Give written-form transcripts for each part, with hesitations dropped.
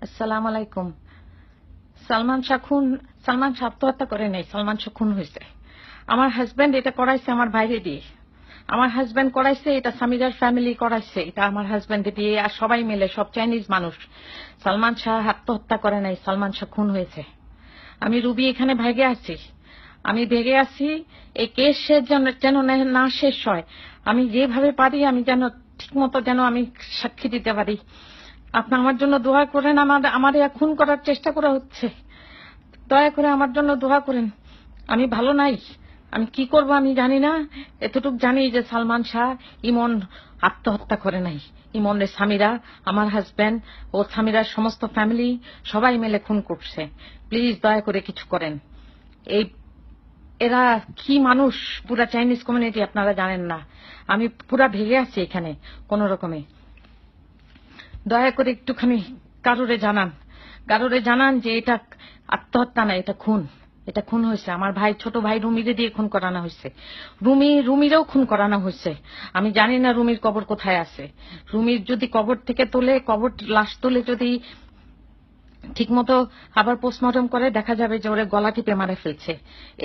আসসালামু আলাইকুম। সালমান শাহ আত্মহত্যা করে নাই, সালমান শাহ খুন হয়েছে। আমার হাজবেন্ড এটা করাইছে আমার বাইরে দিয়ে। আমার হাজবেন্ড করাইছে এটা, সামিরার ফ্যামিলি করাইছে এটা আমার হাজবেন্ড দিয়ে, আর সবাই মিলে, সব চাইনিজ মানুষ। সালমান শাহ আত্মহত্যা করে নাই, সালমান শাহ খুন হয়েছে। আমি রুবি এখানে ভেগে আছি, আমি ভেগে আছি। এই কেস যেন না শেষ হয়। আমি যেভাবে পারি আমি যেন ঠিক মতো যেন আমি সাক্ষী দিতে পারি। আপনি আমার জন্য দোয়া করেন। আমার খুন করার চেষ্টা করা হচ্ছে, দয়া করে আমার জন্য দোয়া করেন। আমি ভালো নাই, আমি কি করব আমি জানি না। এতটুকু জানি যে সালমান শাহ ইমন আত্মহত্যা করে নাই। ইমনের স্বামীরা, আমার হাজবেন্ড ও স্বামীরার সমস্ত ফ্যামিলি সবাই মিলে খুন করছে। প্লিজ দয়া করে কিছু করেন। এই এরা কি মানুষ, পুরা চাইনিজ কমিউনিটি আপনারা জানেন না। আমি পুরা ভেগে আছি এখানে কোন রকমে। দয়া করে একটুখানি কারোরে জানান যে এটা আত্মহত্যা না, এটা খুন। এটা খুন হয়েছে। আমার ভাই, ছোট ভাই রুমিরে দিয়ে খুন করানো হয়েছে। রুমিরেও খুন করানো হয়েছে। আমি জানি না রুমির কবর কোথায় আছে। রুমির যদি কবর থেকে তোলে, লাশ তুলে যদি ঠিক মতো আবার পোস্টমর্টম করে, দেখা যাবে যে ওরে গলা টিপে মারে ফেলছে।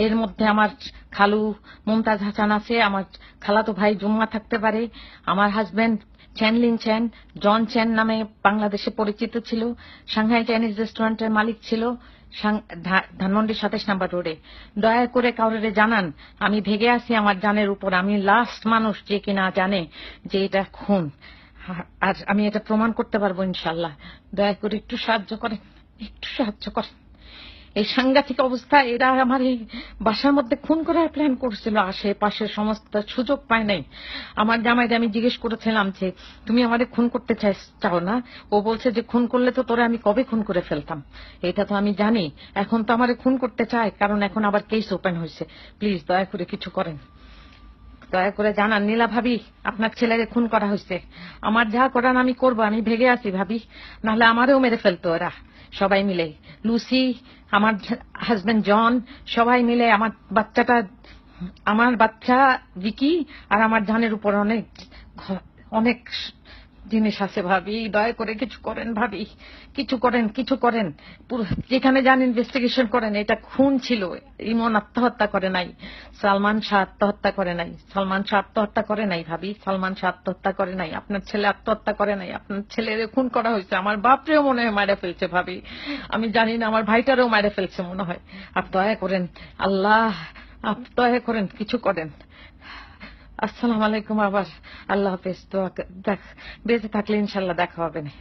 এর মধ্যে আমার খালু মুমতাজ হাসান আছে, আমার খালাতো ভাই জুম্মা থাকতে পারে, আমার হাজবেন্ড চ্যানলিন চ্যান, জন চ্যান নামে বাংলাদেশে পরিচিত ছিল, সাংহাই চাইনিজ রেস্টুরেন্টের মালিক ছিল ধানমন্ডি 27 নম্বর রোডে। দয়া করে কাউরে জানান আমি ভেগে আছি আমার জানের উপর। আমি লাস্ট মানুষ যে কিনা জানে যে এটা খুন, আর আমি এটা প্রমাণ করতে পারবো ইনশাল্লাহ। দয়া করে একটু সাহায্য করেন, একটু সাহায্য করেন। এই সাংঘাতিক অবস্থা, এরা আমার এই বাসার মধ্যে খুন করার প্ল্যান করছিল। আশেপাশে সমস্ত সুযোগ পায় নাই। আমার জামাইকে আমি জিজ্ঞেস করেছিলাম যে তুমি আমাদের খুন করতে চাও না? ও বলছে যে খুন করলে তো তোরে আমি কবে খুন করে ফেলতাম। এটা তো আমি জানি। এখন তো আমারে খুন করতে চায়, কারণ এখন আবার কেস ওপেন হয়েছে। প্লিজ দয়া করে কিছু করেন, দয়া করে জানান। নীলা ভাবি, আপনার ছেলেকে খুন করা হয়েছে। আমার যা করার আমি করবো, আমি ভেগে আছি ভাবি, নাহলে আমারেও মেরে ফেলতো ওরা সবাই মিলে। লুসি, আমার হাজবেন্ড জন, সবাই মিলে আমার বাচ্চা ভিকি আর আমার জানের উপর অনেক অনেক জিনিস আছে ভাবি। দয়া করে কিছু করেন ভাবি, কিছু করেন। যেখানে যান ইনভেস্টিগেশন করেন। এটা খুন ছিল। ইমন আত্মহত্যা করে নাই, সালমান শাহ আত্মহত্যা করে নাই। সালমান শাহ আত্মহত্যা করে নাই ভাবি, সালমান শাহ আত্মহত্যা করে নাই। আপনার ছেলে আত্মহত্যা করে নাই, আপনার ছেলের খুন করা হয়েছে। আমার বাপরেও মনে হয় মারা ফেলছে ভাবি, আমি জানি না। আমার ভাইটারেও মারা ফেলছে মনে হয়। আর দয়া করেন আল্লাহ, দয়া করেন কিছু করেন। আসসালামু আলাইকুম। আবার আল্লাহ হাফেজ। বেঁচে থাকলে ইনশাল্লাহ দেখা হবে না।